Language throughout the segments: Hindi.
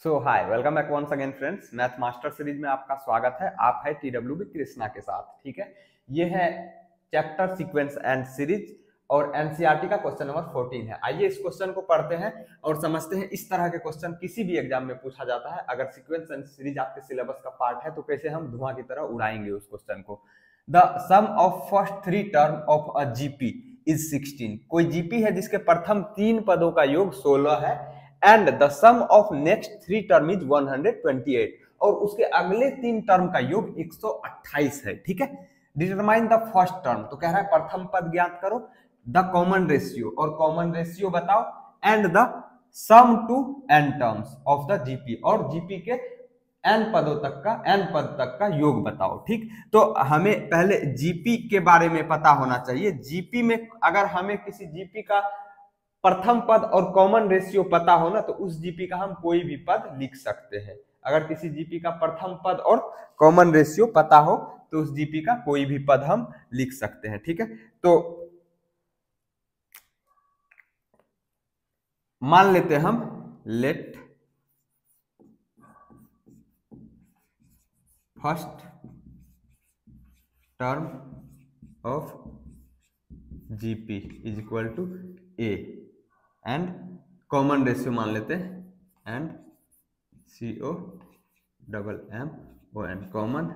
सो hi welcome back once again friends. Math master series में आपका स्वागत है। आप है TWB कृष्णा के साथ। ठीक है, ये है चैप्टर सीक्वेंस एंड सीरीज और एनसीईआरटी का क्वेश्चन नंबर 14 है। आइए इस क्वेश्चन को पढ़ते हैं और समझते हैं। इस तरह के क्वेश्चन किसी भी एग्जाम में पूछा जाता है। अगर सीक्वेंस एंड सीरीज आपके सिलेबस का पार्ट है तो कैसे हम धुआं की तरह उड़ाएंगे उस क्वेश्चन को। The sum of first three term of a GP is 16। कोई जीपी है जिसके प्रथम तीन पदों का योग 16 है and the sum of next three term is 128 और उसके अगले तीन टर्म का योग 128 है। ठीक है, डिटरमाइन द फर्स्ट टर्म, तो कह रहा है प्रथम पद ज्ञात करो, द कॉमन रेशियो और कॉमन रेशियो बताओ, and the sum to n terms of the GP और जीपी के एन पदों तक का एन पद तक का योग बताओ। ठीक, तो हमें पहले जीपी के बारे में पता होना चाहिए। जीपी में अगर हमें किसी जीपी का प्रथम पद और कॉमन रेशियो पता हो ना तो उस जीपी का हम कोई भी पद लिख सकते हैं। अगर किसी जीपी का प्रथम पद और कॉमन रेशियो पता हो तो उस जीपी का कोई भी पद हम लिख सकते हैं। ठीक है, तो मान लेते हैं हम let first term of GP is equal to a and common ratio मान लेते हैं and CO double MON common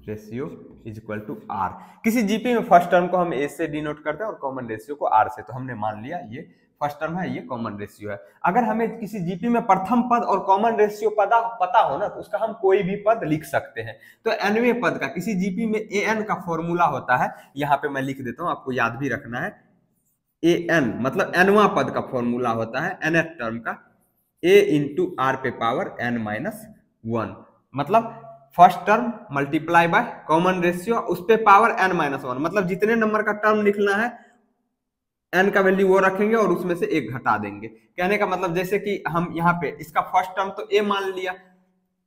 ratio is equal to R। किसी जीपी में फर्स्ट टर्म को हम A से डिनोट करते हैं और कॉमन रेशियो को R से। तो हमने मान लिया ये फर्स्ट टर्म है, ये कॉमन रेशियो है। अगर हमें किसी जीपी में प्रथम पद और कॉमन रेशियो पता हो ना तो उसका हम कोई भी पद लिख सकते हैं। तो nवें पद का किसी जीपी में AN का फॉर्मूला होता है, यहाँ पे मैं लिख देता हूँ, आपको याद भी रखना है। AN मतलब nवां पद का फॉर्मूला होता है nth टर्म का A इंटू आर पे पावर n-1, मतलब first term multiply by common ratio उस पे पावर n-1, मतलब जितने नंबर का टर्म लिखना है n का वैल्यू वो रखेंगे और उसमें से एक घटा देंगे। कहने का मतलब जैसे कि हम यहाँ पे इसका फर्स्ट टर्म तो A मान लिया,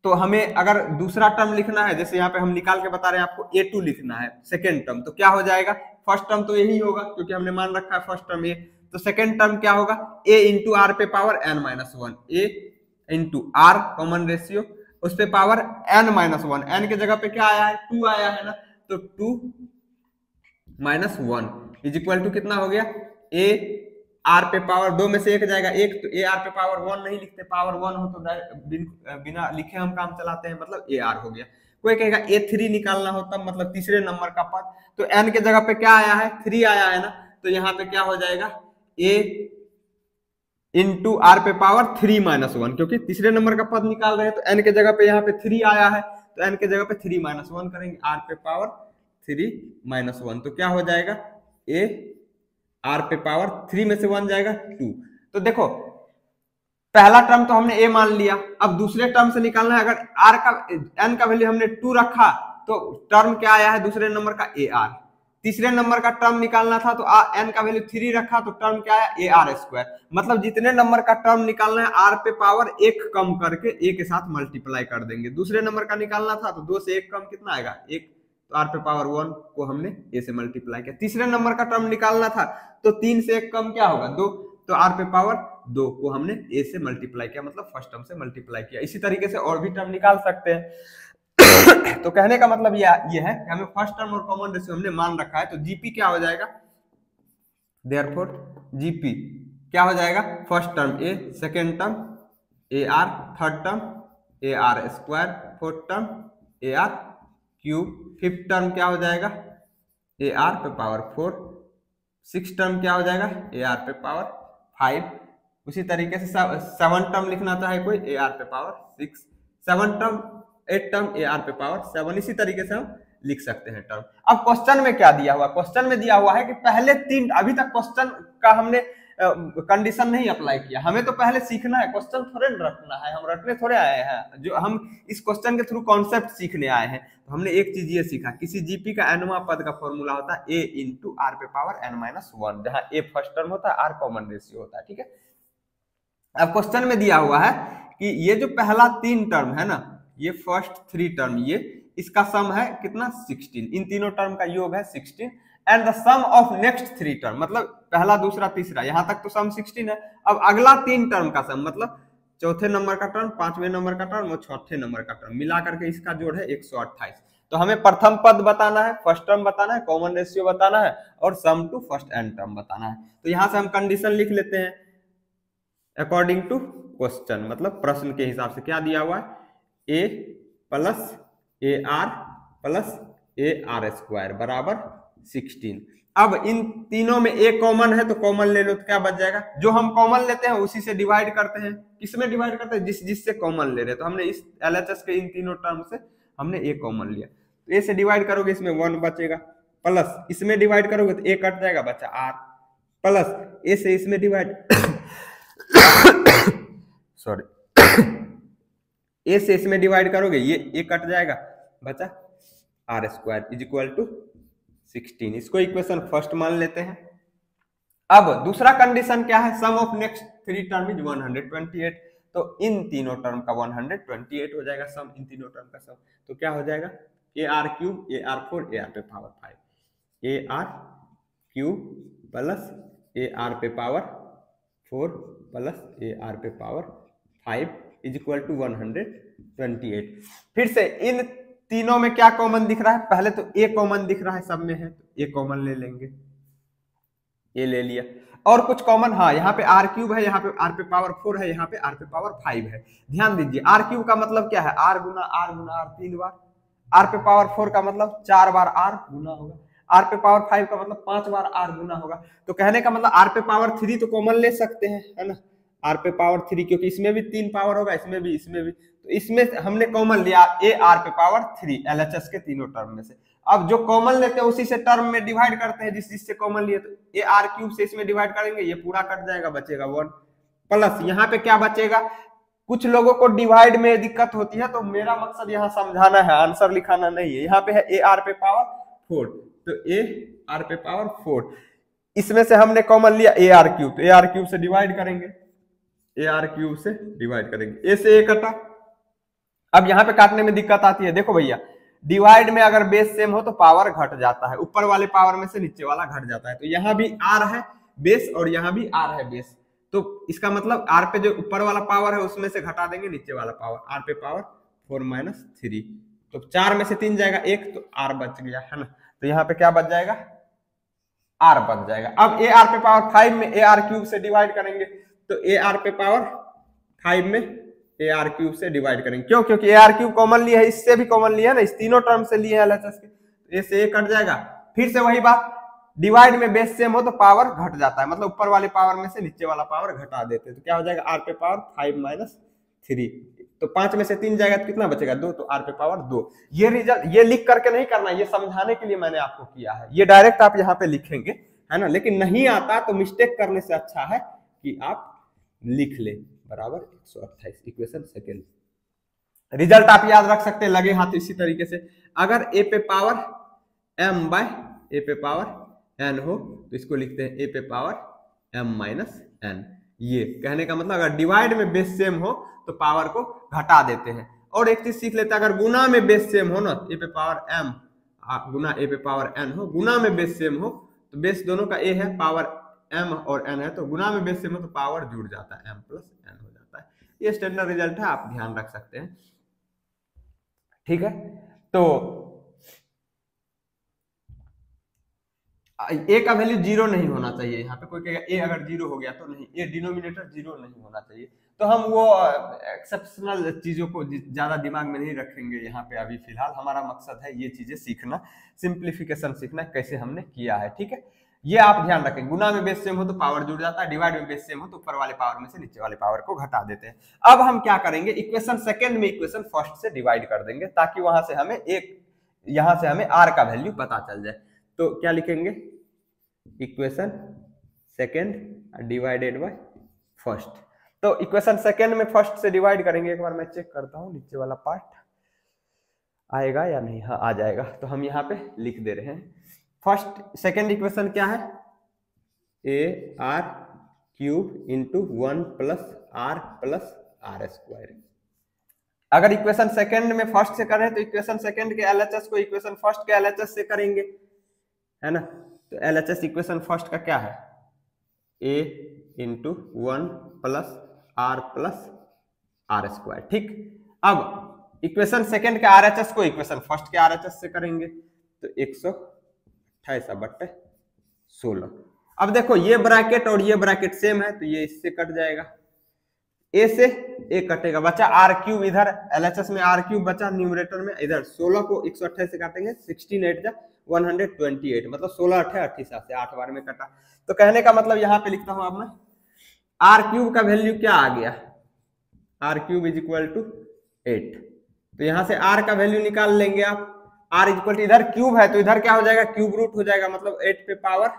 तो हमें अगर दूसरा टर्म लिखना है, जैसे यहाँ पे हम निकाल के बता रहे हैं आपको A2 लिखना है सेकेंड टर्म, तो क्या हो जाएगा, फर्स्ट टर्म तो यही होगा क्योंकि हमने मान रखा है फर्स्ट टर्म A। तो सेकेंड टर्म क्या होगा, A इंटू आर पे power n-1, A into r common ratio उस पे पावर n-1, n के जगह पे क्या आया है 2 आया है ना, तो 2 - 1 इज इक्वल टू कितना हो गया, A आर पे पावर 2 में से एक जाएगा एक, तो A आर पे पावर 1 नहीं लिखते, पावर 1 हो तो बिना लिखे हम काम चलाते हैं, मतलब A आर हो गया। कोई कहेगा A3 निकालना हो तब, मतलब तीसरे नंबर का पद, तो n के जगह पे क्या आया है 3 आया है ना, तो यहाँ पे क्या हो जाएगा A इंटू आर पे पावर 3-1, क्योंकि तीसरे नंबर का पद निकाल रहे हैं तो n के जगह पे यहाँ पे 3 आया है, तो n के जगह पे 3-1 करेंगे, आर पे पावर 3-1, तो क्या हो जाएगा A आर पे पावर 3 में से 1 जाएगा 2। तो देखो पहला टर्म तो हमने A मान लिया, अब दूसरे टर्म से निकालना है। अगर r का n का वैल्यू हमने 2 रखा तो टर्म क्या आया है दूसरे नंबर का AR। तीसरे नंबर का टर्म निकालना था तो n का वैल्यू 3 रखा तो टर्म क्या है AR², मतलब जितने नंबर का टर्म निकालना है r पे पावर 1 कम करके A के साथ मल्टीप्लाई कर देंगे। दूसरे नंबर का निकालना था तो 2 से 1 कम कितना आएगा 1, तो r पे पावर 1 को हमने A से मल्टीप्लाई किया। तीसरे नंबर का टर्म निकालना था तो 3 से 1 कम क्या होगा 2, तो r पे पावर 2 को हमने A से मल्टीप्लाई किया, मतलब फर्स्ट टर्म से मल्टीप्लाई किया। इसी तरीके से और भी टर्म निकाल सकते हैं। तो कहने का मतलब ये है कि हमें फर्स्ट टर्म और कॉमन रेशियो हमने मान रखा है, तो जीपी क्या हो जाएगा, देयरफॉर जीपी क्या हो जाएगा, first term A, second term AR, third term AR², fourth term AR³, fifth term क्या हो जाएगा AR पे पावर 4, सिक्स टर्म क्या हो जाएगा AR पे पावर 5। उसी तरीके से सेवन टर्म लिखना चाहे कोई AR पे power 6, seven term 8 term AR पे पावर 7, इसी तरीके से हम लिख सकते हैं टर्म। अब क्वेश्चन में क्या दिया हुआ, क्वेश्चन में दिया हुआ है कि पहले तीन, अभी तक क्वेश्चन का हमने कंडीशन नहीं अप्लाई किया, हमें तो पहले सीखना है, क्वेश्चन थोड़े रटना है, हम रटने थोड़े आए हैं, जो हम इस क्वेश्चन के थ्रू कॉन्सेप्ट सीखने आए हैं। तो हमने एक चीज ये सीखा, किसी जीपी का nवां पद का फॉर्मूला होता है A इंटू आर पे पावर n-1, जहां A फर्स्ट टर्म होता है, R कॉमन रेशियो होता है। ठीक है, अब क्वेश्चन में दिया हुआ है कि ये जो पहला तीन टर्म है ना, ये फर्स्ट थ्री टर्म, ये इसका सम है कितना 16, इन तीनों टर्म का योग है 16 and the sum of next three term, मतलब पहला दूसरा तीसरा, यहां तक तो सम 16 है। अब अगला तीन टर्म का सम, मतलब चौथे नंबर का टर्म, पांचवें नंबर का टर्म और चौथे नंबर का टर्म मिला करके इसका जोड़ है 128। तो हमें प्रथम पद बताना है, फर्स्ट टर्म बताना है, कॉमन रेशियो बताना है और सम टू फर्स्ट एन टर्म बताना है। तो यहां से हम कंडीशन लिख लेते हैं अकॉर्डिंग टू क्वेश्चन, मतलब प्रश्न के हिसाब से क्या दिया हुआ है, a plus a r plus a r square बराबर 16। अब इन तीनों में ए कॉमन है तो कॉमन ले लो, तो क्या बच जाएगा, जो हम कॉमन लेते हैं उसी से डिवाइड करते हैं। किसमें डिवाइड करते हैं, जिससे कॉमन ले रहे हैं। तो हमने इस एलएचएस के इन तीनों टर्म से हमने ए कॉमन लिया, तो ए से डिवाइड करोगे इसमें 1 बचेगा, प्लस इसमें डिवाइड करोगे तो ए कट जाएगा, बचा आर, प्लस ए से इसमें डिवाइड सॉरी ए से इसमें डिवाइड करोगे ये ए कट जाएगा, बचा r square is equal to 16। इसको इक्वेशन फर्स्ट मान लेते हैं। अब दूसरा कंडीशन क्या है, सम ऑफ नेक्स्ट 3 टर्म इज 128। तो इन तीनों टर्म का 128 हो जाएगा सम, इन तीनों टर्म का सम। तो क्या हो जाएगा, a r cube a r 4 a r पे power 5, a r cube plus a r पे पावर 4 प्लस ए आर पे पावर 5 इज इक्वल टू 128। फिर से इन तीनों में क्या कॉमन दिख रहा है, पहले तो ए कॉमन दिख रहा है, सब में है तो ए कॉमन ले लेंगे, ए ले लिया। और कुछ कॉमन, हाँ यहाँ पे आर क्यूब है, यहाँ पे आर पे पावर 4 है, यहाँ पे आर पे पावर 5 है। ध्यान दीजिए आर क्यूब का मतलब क्या है, आर गुना आर गुना आर 3 बार, आर पे पावर 4 का मतलब 4 बार आर गुना होगा, आर पे पावर 5 का मतलब 5 बार आर गुना होगा। तो कहने का मतलब आर पे पावर 3 तो कॉमन ले सकते हैं, है ना, आर पे पावर 3, क्योंकि इसमें भी 3 पावर होगा, इसमें भी, इसमें भी। तो इसमें हमने कॉमन लिया ए आर पे पावर 3 एलएचएस के तीनों टर्म में से। अब जो कॉमन लेते हैं उसी से टर्म में डिवाइड करते हैं, जिससे कॉमन लिए। तो ए आर क्यूब से इसमें डिवाइड करेंगे, ये पूरा कट जाएगा, बचेगा 1, प्लस यहाँ पे क्या बचेगा। कुछ लोगों को डिवाइड में दिक्कत होती है, तो मेरा मकसद यहाँ समझाना है, आंसर लिखाना नहीं है। यहाँ पे है ए आर पे पावर 4, तो ए आर पे पावर 4, इसमें से हमने कॉमन लिया ए आर क्यूब, तो ए आर क्यूब से डिवाइड करेंगे, ए आर क्यूब से डिवाइड करेंगे, ए से ए कटा। अब यहाँ पे काटने में दिक्कत आती है, देखो भैया डिवाइड में अगर बेस सेम हो तो पावर घट जाता है, ऊपर वाले पावर में से नीचे वाला घट जाता है। तो यहाँ भी आर है बेस और यहाँ भी आर है बेस, तो इसका मतलब आर पे जो ऊपर वाला पावर है उसमें से घटा देंगे नीचे वाला पावर, आर पे पावर 4 माइनस 3, तो 4 में से 3 जाएगा 1, तो आर बच गया, है ना। तो यहाँ पे क्या बच जाएगा, आर बच जाएगा। अब ए आर पे पावर 5 में ए आर क्यूब से डिवाइड करेंगे, तो ए आर पे पावर 5 में ए आर क्यूब से डिवाइड करेंगे, क्यों, क्योंकि ए आर क्यूब कॉमन लिया है, इससे भी कॉमन लिया है ना, इस तीनों टर्म से लिए एलएचएस के, तो ए से ए कट जाएगा। फिर से वही बात, डिवाइड में बेस सेम हो तो पावर घट जाता है, मतलब ऊपर वाले पावर में से नीचे वाला पावर घटा देते हैं। तो क्या हो जाएगा, आर पे पावर 5 माइनस 3, तो 5 में से 3 जाएगा तो कितना बचेगा, 2, तो आर पे पावर 2। ये रिजल्ट ये लिख करके नहीं करना, ये समझाने के लिए मैंने आपको किया है, ये डायरेक्ट आप यहाँ पे लिखेंगे, है ना। लेकिन नहीं आता तो मिस्टेक करने से अच्छा है कि आप लिख ले, बराबर 128 इक्वेशन सेकेंड। रिजल्ट आप याद रख सकते हैं लगे हाथ इसी तरीके से। अगर ए पे पावर m बाय ए पे पावर n हो तो इसको लिखते हैं ए पे पावर m माइनस n। ये कहने का मतलब अगर डिवाइड में बेस सेम हो तो पावर को घटा देते हैं। और एक चीज सीख लेते हैं, अगर गुना में बेस सेम हो ना, ए पे पावर m गुना ए पे पावर n हो, गुना में बेस सेम हो तो बेस दोनों का a है, पावर m और n है, तो गुना में बेस सेम हो तो पावर जुड़ जाता है, m प्लस n हो जाता है। ये स्टैंडर्ड रिजल्ट है, आप ध्यान रख सकते हैं, ठीक है। तो ए का वैल्यू 0 नहीं होना चाहिए, यहाँ पे कोई कहेगा ए अगर 0 हो गया तो नहीं, ए डिनोमिनेटर 0 नहीं होना चाहिए। तो हम वो एक्सेप्शनल चीजों को ज्यादा दिमाग में नहीं रखेंगे यहाँ पे अभी फिलहाल। हमारा मकसद है ये चीजें सीखना, सिंप्लीफिकेशन सीखना, कैसे हमने किया है, ठीक है। ये आप ध्यान रखें, गुना में बेस सेम हो तो पावर जुड़ जाता है, डिवाइड में बेस सेम हो तो ऊपर वाले पावर में से नीचे वाले पावर को घटा देते हैं। अब हम क्या करेंगे, इक्वेशन सेकंड में इक्वेशन फर्स्ट से डिवाइड कर देंगे, ताकि वहां से हमें यहां से हमें आर का वैल्यू पता चल जाए। तो क्या लिखेंगे, equation second divided by first. तो इक्वेशन सेकंड में फर्स्ट से डिवाइड करेंगे, एक बार मैं चेक करता हूं नीचे वाला पार्ट आएगा या नहीं, हाँ आ जाएगा। तो हम यहाँ पे लिख दे रहे हैं, फर्स्ट सेकंड इक्वेशन क्या है, a r cube into 1 plus r square. अगर इक्वेशन सेकंड में फर्स्ट से करें तो इक्वेशन सेकंड के एलएचएस को इक्वेशन फर्स्ट के एलएचएस से करेंगे, है ना। तो एलएचएस इक्वेशन फर्स्ट का क्या है, a into 1 plus r r square. ठीक, अब इक्वेशन सेकंड के आरएचएस को इक्वेशन फर्स्ट के आरएचएस से करेंगे तो 128/16। अब देखो ये ब्रैकेट और ये ब्रैकेट सेम है तो ये इससे कट जाएगा, ए से ए कटेगा, बचा आर क्यूब, इधर एलएचएस में आर क्यूब बचा न्यूमरेटर में, इधर 16 को 128 से काटेंगे, 16 8 जा 128, मतलब 16 8 38 से 8 बार में कटा। तो कहने का मतलब यहाँ पे लिखता हूं अब मैं आर क्यूब का वैल्यू क्या आ गया, r cube is equal to 8। तो यहां से आर का वैल्यू निकाल लेंगे आप, आर इज इक्वल टू, इधर क्यूब है तो इधर क्या हो जाएगा, क्यूब रूट हो जाएगा, मतलब 8 पे पावर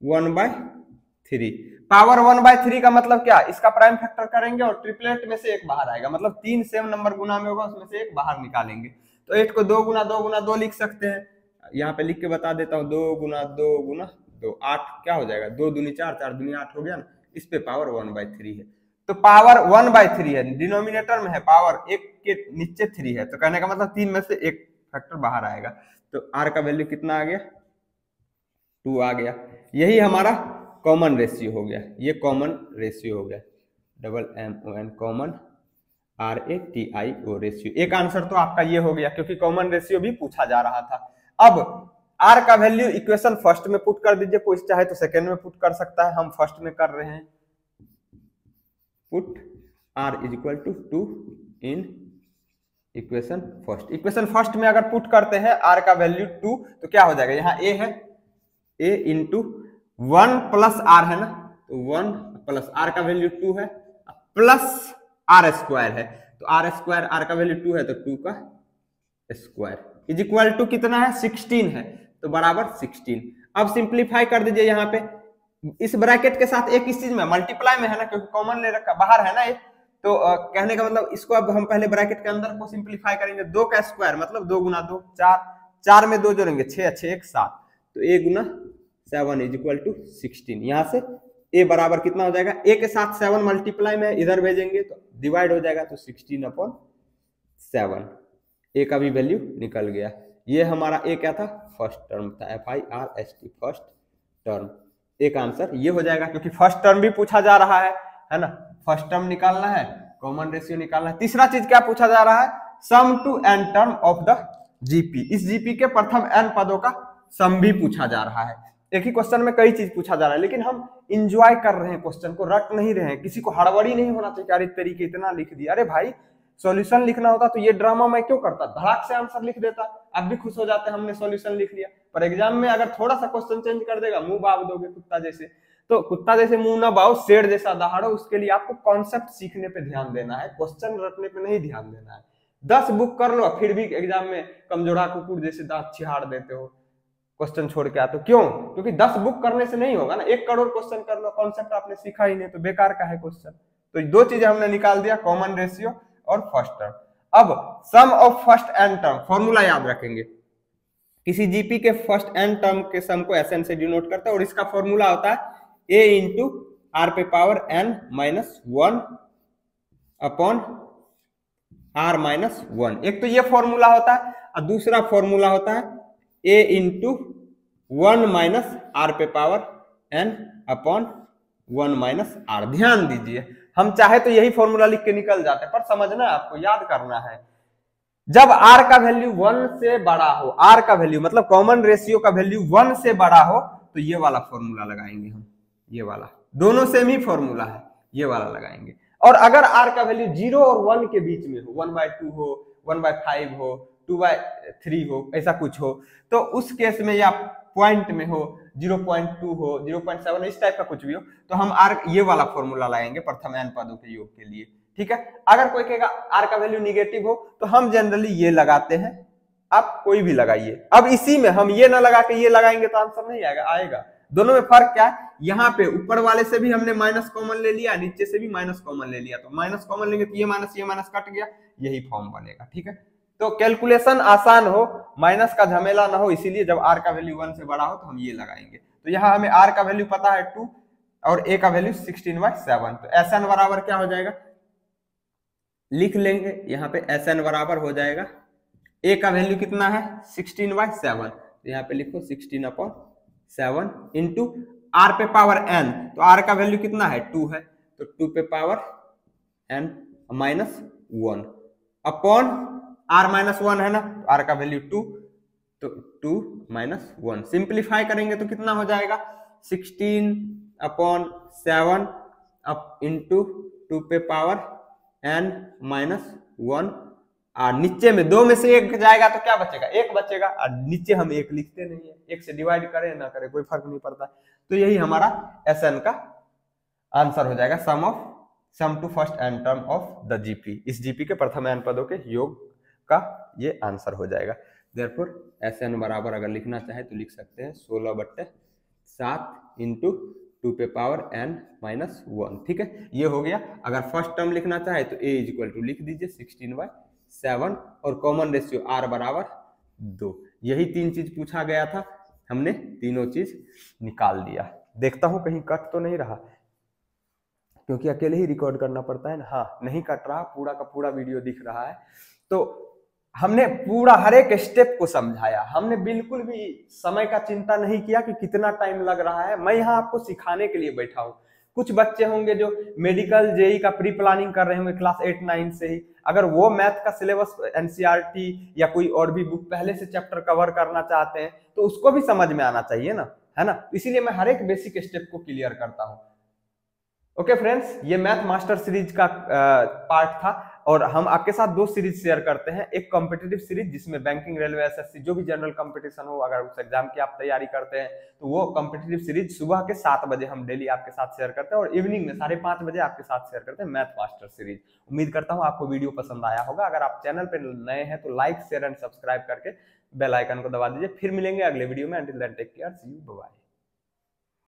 1/3। पावर 1/3 का मतलब क्या, इसका प्राइम फैक्टर करेंगे और ट्रिपलेट में से एक बाहर आएगा, मतलब 3 सेम नंबर गुना में होगा, उसमें से एक बाहर निकालेंगे। तो 8 को 2 गुना 2 गुना 2 लिख सकते हैं, यहाँ पे लिख के बता देता हूँ, 2 गुना 2 गुना 2, 8 क्या हो जाएगा, 2 दूनी 4, 4 दूनी 8 हो गया ना, इस पे पावर 1/3 है। तो पावर 1/3 है, डिनोमिनेटर में है, पावर एक के नीचे 3 है, तो कहने का मतलब 3 में से एक फैक्टर बाहर आएगा। तो आर का वैल्यू कितना आ गया, 2 आ गया। यही हमारा कॉमन रेशियो हो गया, ये कॉमन रेशियो हो गया, MON कॉमन RATIO रेशियो। एक आंसर तो आपका ये हो गया, क्योंकि कॉमन रेशियो भी पूछा जा रहा था। अब आर का वैल्यू इक्वेशन फर्स्ट में पुट कर दीजिए, कोई चाहे तो सेकेंड में पुट कर सकता है, हम फर्स्ट में कर रहे हैं। Put r is equal to 2 in equation first. Equation first में अगर पुट करते हैं आर का वैल्यू 2 तो क्या हो जाएगा, यहाँ ए है, ए इंटू 1 प्लस आर है ना, तो 1 प्लस आर का वैल्यू 2 है, प्लस आर स्क्वायर है, तो आर स्क्वायर, आर का वैल्यू 2 है तो 2 का स्क्वायर इज इक्वल टू कितना है, 16 है, तो बराबर 16। अब सिंप्लीफाई कर दीजिए, यहाँ पे इस ब्रैकेट के साथ एक इस चीज में मल्टीप्लाई में है ना, क्योंकि कॉमन ले रखा बाहर है ना ये, तो कहने का मतलब इसको अब हम पहले ब्रैकेट के अंदर को सिंप्लीफाई करेंगे। 2 का स्क्वायर मतलब 2 गुना 2 4, 4 में 2 जोड़ेंगे 6 6 1 7, तो a गुना 7 इज इक्वल टू 16। यहाँ से a बराबर कितना हो जाएगा, a के साथ 7 मल्टीप्लाई में इधर भेजेंगे तो डिवाइड हो जाएगा, तो 16/7, a का भी वैल्यू निकल गया। ये हमारा a क्या था, फर्स्ट टर्म था, FIRST फर्स्ट टर्म। एक आंसर ये हो जाएगा, क्योंकि फर्स्ट टर्म भी पूछा जा रहा है ना, फर्स्ट टर्म निकालना है, कॉमन रेशियो निकालना है। तीसरा चीज क्या पूछा जा रहा है, sum to n term of the GP. इस जीपी के प्रथम n पदों का सम भी पूछा जा रहा है। एक ही क्वेश्चन में कई चीज पूछा जा रहा है, लेकिन हम इंजॉय कर रहे हैं क्वेश्चन को, रट नहीं रहे हैं। किसी को हड़बड़ी नहीं होना चाहिए, अरे तरीके इतना लिख दिया, अरे भाई सॉल्यूशन लिखना होता तो ये ड्रामा मैं क्यों करता, धड़ाक से आंसर लिख देता, अब भी खुश हो जाते हमने सॉल्यूशन लिख लिया। पर एग्जाम में अगर थोड़ा सा क्वेश्चन चेंज कर देगा, मुंह बाव दोगे कुत्ता जैसे, तो कुत्ता जैसे मुंह ना बाओ, शेर जैसा दहाड़ो। उसके लिए आपको कॉन्सेप्ट सीखने पे ध्यान देना है, क्वेश्चन रटने पे नहीं ध्यान देना है। 10 बुक कर लो फिर भी एग्जाम में कमजोरा कुकुर जैसे दांत छिहाड़ देते हो, क्वेश्चन छोड़ के आते हो। क्यों, क्योंकि 10 बुक करने से नहीं होगा ना, 1 करोड़ क्वेश्चन कर लो, कॉन्सेप्ट आपने सीखा ही नहीं तो बेकार का है क्वेश्चन। तो 2 चीजें हमने निकाल दिया, कॉमन रेशियो और फर्स्ट टर्म। अब sum of first n term, formula याद रखेंगे, किसी जीपी के फर्स्ट एन टर्म के सम को SN से डिनोट करता है, और इसका फॉर्मूला होता है a इंटू आर पे power n minus 1 upon r minus 1। एक तो ये फॉर्मूला होता है, और दूसरा फॉर्मूला होता है a इंटू 1 माइनस आर पे power n upon 1 minus r। ध्यान दीजिए, हम चाहे तो यही फॉर्मूला लिख के निकल जाते हैं, पर समझना है आपको, याद करना है। जब r का वैल्यू 1 से बड़ा हो, r का वैल्यू मतलब कॉमन रेशियो का वैल्यू 1 से बड़ा हो, तो ये वाला फॉर्मूला लगाएंगे हम, ये वाला, दोनों सेम ही फॉर्मूला है, ये वाला लगाएंगे। और अगर r का वैल्यू 0 और 1 के बीच में हो, 1/2 हो, 1/5 हो, 2/3 हो, ऐसा कुछ हो, तो उस केस में, या पॉइंट में हो, 0.2 हो, 0.7, इस टाइप का कुछ भी हो, तो हम r ये वाला फॉर्मूला लगाएंगे प्रथम n पदों के योग के लिए। ठीक है, अगर कोई कहेगा r का वैल्यू निगेटिव हो, तो हम जनरली ये लगाते हैं, आप कोई भी लगाइए। अब इसी में हम ये ना लगा के ये लगाएंगे तो आंसर नहीं आएगा, आएगा। दोनों में फर्क क्या है, यहाँ पे ऊपर वाले से भी हमने माइनस कॉमन ले लिया, नीचे से भी माइनस कॉमन ले लिया, तो माइनस कॉमन लेंगे तो ये माइनस कट गया, यही फॉर्म बनेगा। ठीक है, तो कैलकुलेशन आसान हो, माइनस का झमेला ना हो, इसीलिए जब r का वैल्यू 1 से बड़ा हो तो हम ये लगाएंगे। तो यहाँ हमें r का वैल्यू पता है 2 और a का वैल्यू 16/7, तो SN बराबर क्या हो जाएगा, लिख लेंगे यहाँ पे, SN बराबर हो जाएगा, a का वैल्यू कितना है 16/7, तो यहाँ पे लिखो 16/7 इंटू r पे पावर n, तो r का वैल्यू कितना है 2 है, तो 2 पे पावर n -1 अपॉन r-1 है ना, तो r का वैल्यू 2, तो 2 - 1 सिंप्लीफाई करेंगे तो कितना हो जाएगा 16/7 अप इंटू 2 पे पावर n -1, और नीचे में 2 में से 1 जाएगा तो क्या बचेगा, 1 बचेगा, और नीचे हम 1 लिखते नहीं है, 1 से डिवाइड करें ना करें कोई फर्क नहीं पड़ता। तो यही हमारा Sn का आंसर हो जाएगा, sum to first n term of the GP, इस जीपी के प्रथम n पदों के योग का ये आंसर हो जाएगा। देयरफॉर Sn बराबर अगर लिखना चाहे तो लिख सकते हैं 16/7 इंटू 2 पे पावर n -1, ठीक है, ये हो गया। अगर फर्स्ट टर्म लिखना चाहे तो a इक्वल टू लिख दीजिए 16/7 और कॉमन रेशियो r बराबर 2। यही 3 चीज पूछा गया था, हमने तीनों चीज निकाल दिया। देखता हूं कहीं कट तो नहीं रहा, क्योंकि अकेले ही रिकॉर्ड करना पड़ता है ना। हाँ, नहीं कट रहा, पूरा का पूरा वीडियो दिख रहा है। तो हमने पूरा हर एक स्टेप को समझाया, हमने बिल्कुल भी समय का चिंता नहीं किया कि कितना टाइम लग रहा है। मैं यहाँ आपको सिखाने के लिए बैठा हूँ। कुछ बच्चे होंगे जो मेडिकल जेई का प्री प्लानिंग कर रहे होंगे क्लास 8-9 से ही, अगर वो मैथ का सिलेबस एनसीईआरटी या कोई और भी बुक पहले से चैप्टर कवर करना चाहते हैं तो उसको भी समझ में आना चाहिए ना, है ना। इसीलिए मैं हर एक बेसिक स्टेप को क्लियर करता हूँ। ओके फ्रेंड्स, ये मैथ मास्टर सीरीज का पार्ट था, और हम आपके साथ 2 सीरीज शेयर करते हैं। एक कॉम्पिटिटिव सीरीज जिसमें बैंकिंग, रेलवे, एसएससी जो भी जनरल कंपटीशन हो, अगर उस एग्जाम की आप तैयारी करते हैं तो वो कॉम्पिटिटिव सीरीज सुबह के 7 बजे हम डेली आपके साथ शेयर करते हैं, और इवनिंग में 5:30 बजे आपके साथ शेयर करते हैं मैथ मास्टर सीरीज। उम्मीद करता हूँ आपको वीडियो पसंद आया होगा। अगर आप चैनल पर नए हैं तो लाइक, शेयर एंड सब्सक्राइब करके बेल आइकन को दबा दीजिए। फिर मिलेंगे अगले वीडियो में। Until then take care, see you, bye.